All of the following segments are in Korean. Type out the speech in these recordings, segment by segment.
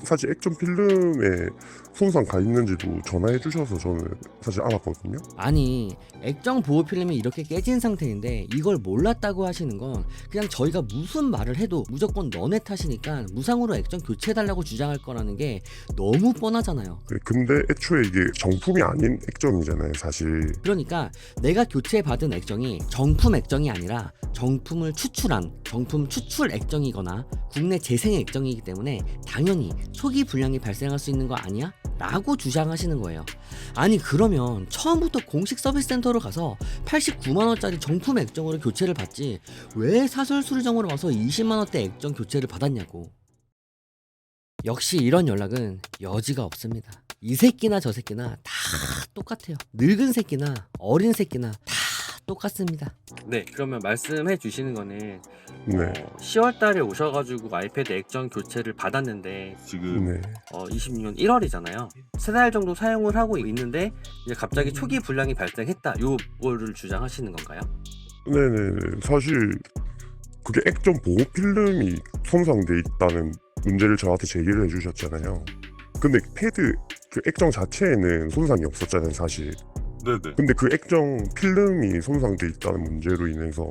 사실 액션 필름에 손상 가 있는지도 전화해 주셔서 저는 사실 알았거든요. 아니, 액정 보호 필름이 이렇게 깨진 상태인데 이걸 몰랐다고 하시는 건 그냥 저희가 무슨 말을 해도 무조건 너네 탓이니까 무상으로 액정 교체해달라고 주장할 거라는 게 너무 뻔하잖아요. 근데 애초에 이게 정품이 아닌 액정이잖아요, 사실. 그러니까 내가 교체받은 액정이 정품 액정이 아니라 정품을 추출한 정품 추출 액정이거나 국내 재생 액정이기 때문에 당연히 초기 불량이 발생할 수 있는 거 아니야? 라고 주장하시는 거예요. 아니 그러면 처음부터 공식 서비스 센터로 가서 89만원짜리 정품 액정으로 교체를 받지 왜 사설 수리점으로 와서 20만원대 액정 교체를 받았냐고. 역시 이런 연락은 여지가 없습니다. 이 새끼나 저 새끼나 다 똑같아요. 늙은 새끼나 어린 새끼나 다 똑같습니다. 네, 그러면 말씀해 주시는 거는 네. 10월 달에 오셔가지고 아이패드 액정 교체를 받았는데 지금 네. 26년 1월이잖아요. 3달 정도 사용을 하고 있는데 이제 갑자기 초기 불량이 발생했다. 요거를 주장하시는 건가요? 네네. 사실 그게 액정 보호 필름이 손상돼 있다는 문제를 저한테 제기를 해주셨잖아요. 근데 패드 그 액정 자체에는 손상이 없었잖아요, 사실. 네네. 근데 그 액정 필름이 손상돼 있다는 문제로 인해서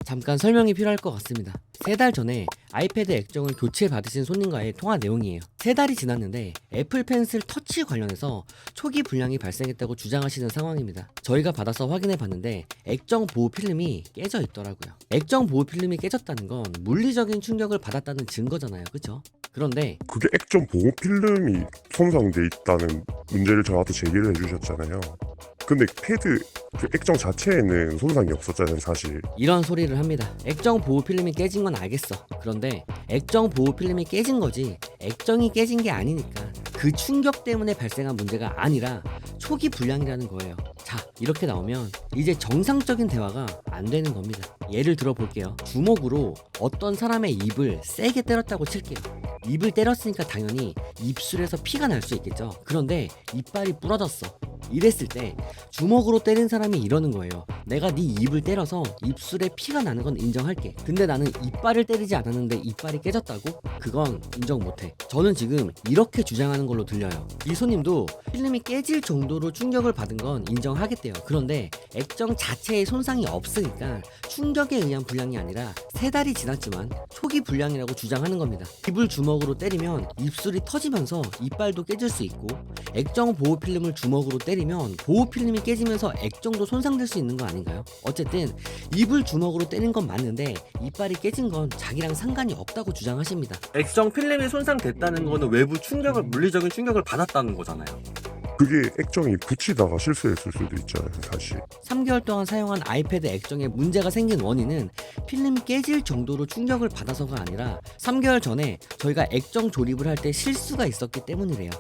잠깐 설명이 필요할 것 같습니다. 3달 전에 아이패드 액정을 교체 받으신 손님과의 통화 내용이에요. 3달이 지났는데 애플 펜슬 터치 관련해서 초기 불량이 발생했다고 주장하시는 상황입니다. 저희가 받아서 확인해 봤는데 액정 보호 필름이 깨져 있더라고요. 액정 보호 필름이 깨졌다는 건 물리적인 충격을 받았다는 증거잖아요. 그쵸? 그런데 그게 액정 보호 필름이 손상돼 있다는 문제를 저한테 제기를 해주셨잖아요. 근데 패드 그 액정 자체에는 손상이 없었잖아요, 사실. 이런 소리를 합니다. 액정 보호 필름이 깨진 건 알겠어. 그런데 액정 보호 필름이 깨진 거지 액정이 깨진 게 아니니까 그 충격 때문에 발생한 문제가 아니라 초기 불량이라는 거예요. 자, 이렇게 나오면 이제 정상적인 대화가 안 되는 겁니다. 예를 들어 볼게요. 주먹으로 어떤 사람의 입을 세게 때렸다고 칠게요. 입을 때렸으니까 당연히 입술에서 피가 날 수 있겠죠. 그런데 이빨이 부러졌어. 이랬을 때 주먹으로 때린 사람이 이러는 거예요. 내가 네 입을 때려서 입술에 피가 나는 건 인정할게. 근데 나는 이빨을 때리지 않았는데 이빨이 깨졌다고? 그건 인정 못해. 저는 지금 이렇게 주장하는 걸로 들려요. 이 손님도 필름이 깨질 정도로 충격을 받은 건 인정하겠대요. 그런데 액정 자체에 손상이 없으니까 충격에 의한 불량이 아니라 3달이 지났지만 초기 불량이라고 주장하는 겁니다. 입을 주먹으로 때리면 입술이 터지면서 이빨도 깨질 수 있고 액정 보호 필름을 주먹으로 때리면 보호 필름이 깨지면서 액정도 손상될 수 있는 거 아닌가요? 어쨌든 입을 주먹으로 때린 건 맞는데 이빨이 깨진 건 자기랑 상관이 없다고 주장하십니다. 액정 필름이 손상됐다는 거는 외부 충격을 물리적인 충격을 받았다는 거잖아요. 그게 액정이 붙이다가 실수했을 수도 있잖아요, 사실. 3개월 동안 사용한 아이패드 액정에 문제가 생긴 원인은 필름이 깨질 정도로 충격을 받아서가 아니라 3개월 전에 저희가 액정 조립을 할 때 실수가 있었기 때문이래요.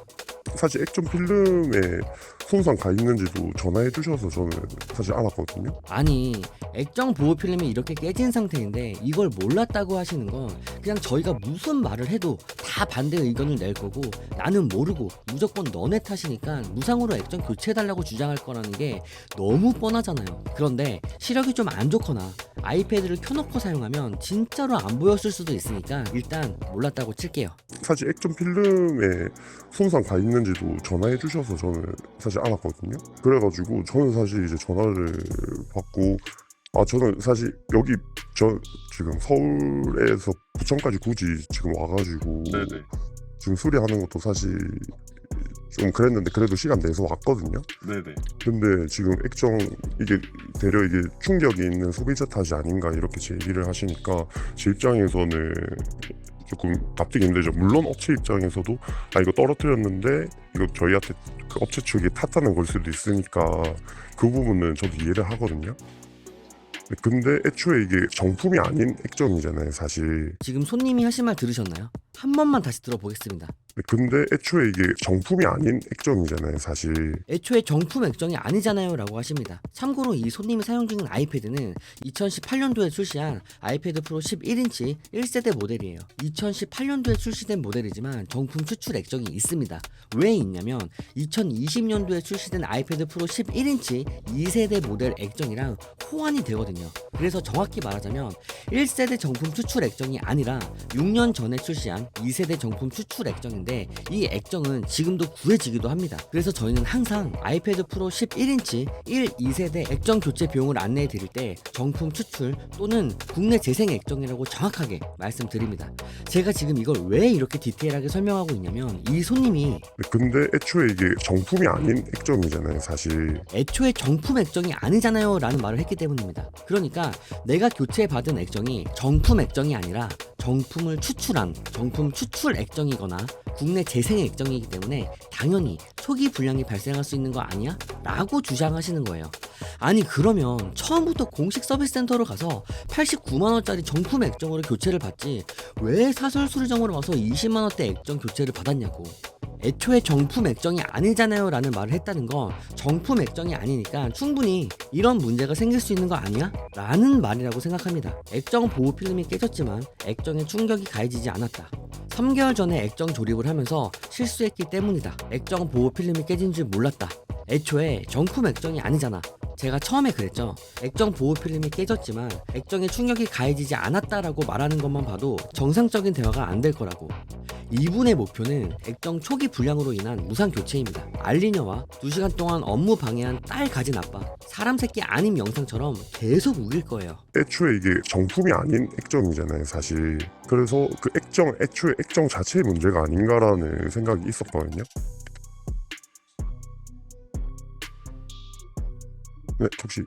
사실 액정 필름에 손상 가 있는지도 전화해 주셔서 저는 사실 알았거든요. 아니, 액정 보호 필름이 이렇게 깨진 상태인데 이걸 몰랐다고 하시는 건 그냥 저희가 무슨 말을 해도 다 반대 의견을 낼 거고 나는 모르고 무조건 너네 탓이니까 무상으로 액정 교체해달라고 주장할 거라는 게 너무 뻔하잖아요. 그런데 시력이 좀 안 좋거나 아이패드를 켜놓고 사용하면 진짜로 안 보였을 수도 있으니까 일단 몰랐다고 칠게요. 사실 액정 필름에 손상 가 있는지도 전화해 주셔서 저는 사실 알았거든요. 그래가지고 저는 사실 이제 전화를 받고 저는 사실 여기 저 지금 서울에서 부천까지 굳이 지금 와가지고 네네. 지금 수리하는 것도 사실 좀 그랬는데 그래도 시간 내서 왔거든요. 네네. 근데 지금 액정 이게 대려 이게 충격이 있는 소비자 탓이 아닌가 이렇게 제기를 하시니까 제 입장에서는 조금 납득이 힘들죠. 물론 업체 입장에서도 이거 떨어뜨렸는데 이거 저희한테 그 업체 측이 탔다는 걸 수도 있으니까 그 부분은 저도 이해를 하거든요. 근데 애초에 이게 정품이 아닌 액정이잖아요, 사실. 지금 손님이 하신 말 들으셨나요? 한 번만 다시 들어보겠습니다. 근데 애초에 이게 정품이 아닌 액정이잖아요, 사실. 애초에 정품 액정이 아니잖아요 라고 하십니다. 참고로 이 손님이 사용 중인 아이패드는 2018년도에 출시한 아이패드 프로 11인치 1세대 모델이에요. 2018년도에 출시된 모델이지만 정품 추출 액정이 있습니다. 왜 있냐면 2020년도에 출시된 아이패드 프로 11인치 2세대 모델 액정이랑 호환이 되거든요. 그래서 정확히 말하자면 1세대 정품 추출 액정이 아니라 6년 전에 출시한 유명한 2세대 정품 추출 액정인데 이 액정은 지금도 구해지기도 합니다. 그래서 저희는 항상 아이패드 프로 11인치 1, 2세대 액정 교체 비용을 안내해 드릴 때 정품 추출 또는 국내 재생 액정이라고 정확하게 말씀드립니다. 제가 지금 이걸 왜 이렇게 디테일하게 설명하고 있냐면 이 손님이 근데 애초에 이게 정품이 아닌 액정이잖아요, 사실. 애초에 정품 액정이 아니잖아요 라는 말을 했기 때문입니다. 그러니까 내가 교체받은 액정이 정품 액정이 아니라 정품을 추출한 정품 추출 액정이거나 국내 재생 액정이기 때문에 당연히 초기 불량이 발생할 수 있는 거 아니야? 라고 주장하시는 거예요. 아니 그러면 처음부터 공식 서비스 센터로 가서 89만원짜리 정품 액정으로 교체를 받지 왜 사설 수리점으로 와서 20만원대 액정 교체를 받았냐고. 애초에 정품 액정이 아니잖아요 라는 말을 했다는 건 정품 액정이 아니니까 충분히 이런 문제가 생길 수 있는 거 아니야? 라는 말이라고 생각합니다. 액정 보호 필름이 깨졌지만 액정에 충격이 가해지지 않았다. 3개월 전에 액정 조립을 하면서 실수했기 때문이다. 액정 보호 필름이 깨진 줄 몰랐다. 애초에 정품 액정이 아니잖아. 제가 처음에 그랬죠. 액정 보호 필름이 깨졌지만 액정에 충격이 가해지지 않았다라고 말하는 것만 봐도 정상적인 대화가 안 될 거라고. 이분의 목표는 액정 초기 불량으로 인한 무상 교체입니다. 알리녀와 2시간 동안 업무 방해한 딸 가진 아빠, 사람 새끼 아닌 영상처럼 계속 우길 거예요. 애초에 이게 정품이 아닌 액정이잖아요, 사실. 그래서 그 애초에 액정 자체의 문제가 아닌가라는 생각이 있었거든요. 네, 혹시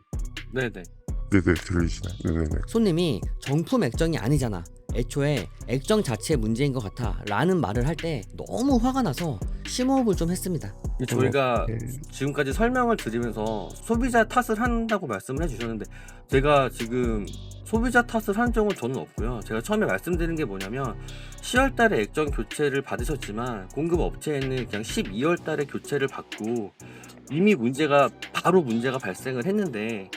네네. 네네 들리시나요? 네네네. 손님이 정품 액정이 아니잖아. 애초에 액정 자체의 문제인 것 같아 라는 말을 할 때 너무 화가 나서 심호흡을 좀 했습니다. 저희가 네. 지금까지 설명을 드리면서 소비자 탓을 한다고 말씀을 해주셨는데 제가 지금 소비자 탓을 한 적은 저는 없고요. 제가 처음에 말씀드린 게 뭐냐면 10월 달에 액정 교체를 받으셨지만 공급 업체에는 그냥 12월 달에 교체를 받고 이미 바로 문제가 발생을 했는데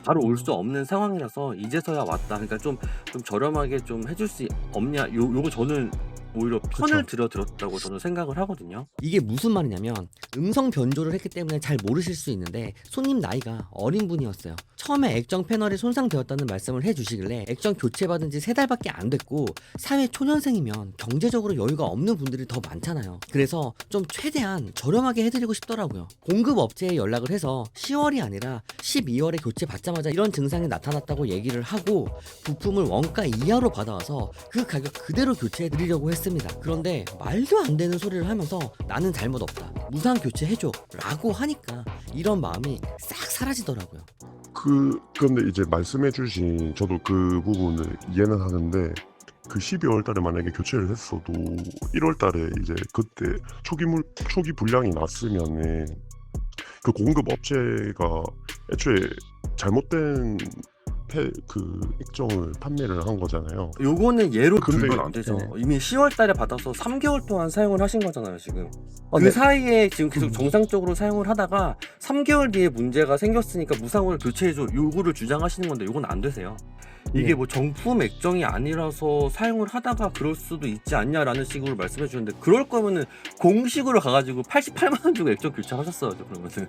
바로 올 수 없는 상황이라서 이제서야 왔다. 그러니까 좀 저렴하게 좀 해줄 수 없냐. 요거 저는 오히려 편을 들었다고 저는 생각을 하거든요. 이게 무슨 말이냐면 음성 변조를 했기 때문에 잘 모르실 수 있는데 손님 나이가 어린 분이었어요. 처음에 액정 패널이 손상되었다는 말씀을 해주시길래 액정 교체받은 지 3달밖에 안 됐고 사회 초년생이면 경제적으로 여유가 없는 분들이 더 많잖아요. 그래서 좀 최대한 저렴하게 해드리고 싶더라고요. 공급 업체에 연락을 해서 10월이 아니라 12월에 교체 받자마자 이런 증상이 나타났다고 얘기를 하고 부품을 원가 이하로 받아와서 그 가격 그대로 교체해드리려고 했습니다. 그런데 말도 안 되는 소리를 하면서 나는 잘못 없다, 무상 교체해줘 라고 하니까 이런 마음이 싹 사라지더라고요. 근데 이제 말씀해주신 저도 그 부분을 이해는 하는데 그 12월 달에 만약에 교체를 했어도 1월 달에 이제 그때 초기 불량이 났으면은 그 공급 업체가 애초에 잘못된 그 액정을 판매를 한 거잖아요. 요거는 예로 근데 들면 안 되죠. 네. 이미 10월 달에 받아서 3개월 동안 사용을 하신 거잖아요, 지금. 그 네. 사이에 지금 계속 정상적으로 사용을 하다가 3개월 뒤에 문제가 생겼으니까 무상으로 교체해줘. 요거를 주장하시는 건데 요건 안 되세요. 이게 네. 뭐 정품 액정이 아니라서 사용을 하다가 그럴 수도 있지 않냐라는 식으로 말씀해 주는데 그럴 거면은 공식으로 가가지고 88만 원 주고 액정 교체하셨어야죠, 그러면은.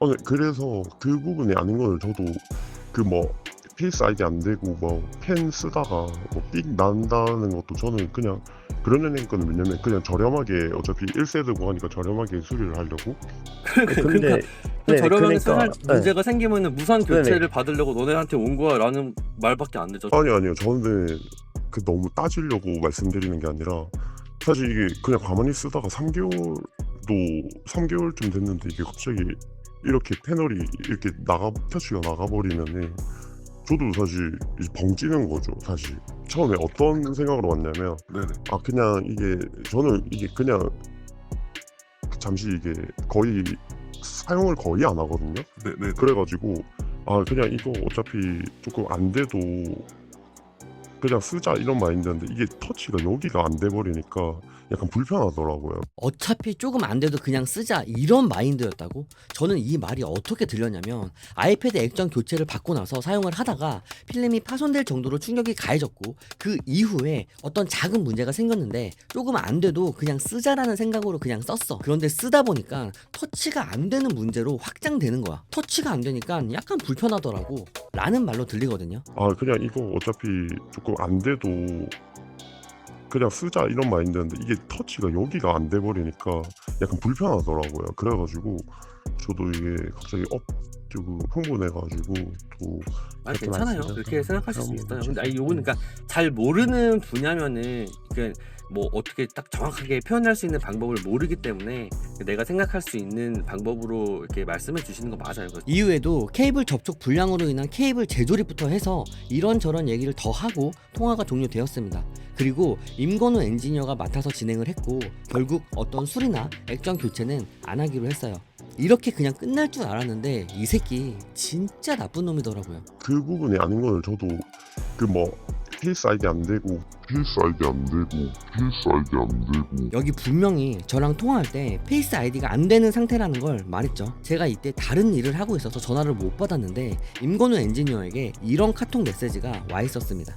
네, 그래서 그 부분이 아닌 걸 저도 그 뭐 페이스 아이디 안 되고 뭐 펜 쓰다가 뭐 삑 난다는 것도 저는 그냥 그런 애니까는 왜냐면 그냥 저렴하게 어차피 1세대고 하니까 저렴하게 수리를 하려고. 그러니까 네네, 저렴하게 그러니까, 할 네. 문제가 생기면은 무상 교체를 네네. 받으려고 너네한테 온 거야라는 말밖에 안 되죠. 아니요 저는 그 너무 따지려고 말씀드리는 게 아니라 사실 이게 그냥 가만히 쓰다가 3개월쯤 됐는데 이게 갑자기 이렇게 패널이 이렇게 표시가 나가버리면은 저도 사실 이제 벙찌는 거죠. 사실 처음에 어떤 생각으로 왔냐면 네네. 그냥 저는 이게 그냥 잠시 이게 거의 사용을 거의 안 하거든요. 네네. 그래가지고 그냥 이거 어차피 조금 안 돼도 그냥 쓰자 이런 마인드인데 이게 터치가 여기가 안 돼버리니까 약간 불편하더라고요. 어차피 조금 안 돼도 그냥 쓰자 이런 마인드였다고? 저는 이 말이 어떻게 들렸냐면 아이패드 액정 교체를 받고 나서 사용을 하다가 필름이 파손될 정도로 충격이 가해졌고 그 이후에 어떤 작은 문제가 생겼는데 조금 안 돼도 그냥 쓰자라는 생각으로 그냥 썼어. 그런데 쓰다 보니까 터치가 안 되는 문제로 확장되는 거야. 터치가 안 되니까 약간 불편하더라고 라는 말로 들리거든요. 그냥 이거 어차피 조금 안 돼도 그냥 쓰자 이런 마인드였는데 이게 터치가 여기가 안 돼 버리니까 약간 불편하더라고요. 그래가지고 저도 이게 갑자기 조금 흥분해가지고 또 아니 그렇게 괜찮아요. 말씀드려서 그렇게 생각하실 수 그런 있어요. 부분 근데 아니 요거는 그러니까 잘 모르는 분야면은 그러니까 뭐 어떻게 딱 정확하게 표현할 수 있는 방법을 모르기 때문에 내가 생각할 수 있는 방법으로 이렇게 말씀해 주시는 거 맞아요. 이후에도 케이블 접촉 불량으로 인한 케이블 재조립부터 해서 이런저런 얘기를 더 하고 통화가 종료되었습니다. 그리고 임건우 엔지니어가 맡아서 진행을 했고 결국 어떤 수리나 액정 교체는 안 하기로 했어요. 이렇게 그냥 끝날 줄 알았는데 이 새끼 진짜 나쁜 놈이더라고요. 그 부분이 아닌 걸 저도 그 뭐 페이스 아이디 안 되고 여기 분명히 저랑 통화할 때 페이스 아이디가 안 되는 상태라는 걸 말했죠. 제가 이때 다른 일을 하고 있어서 전화를 못 받았는데 임건우 엔지니어에게 이런 카톡 메시지가 와 있었습니다.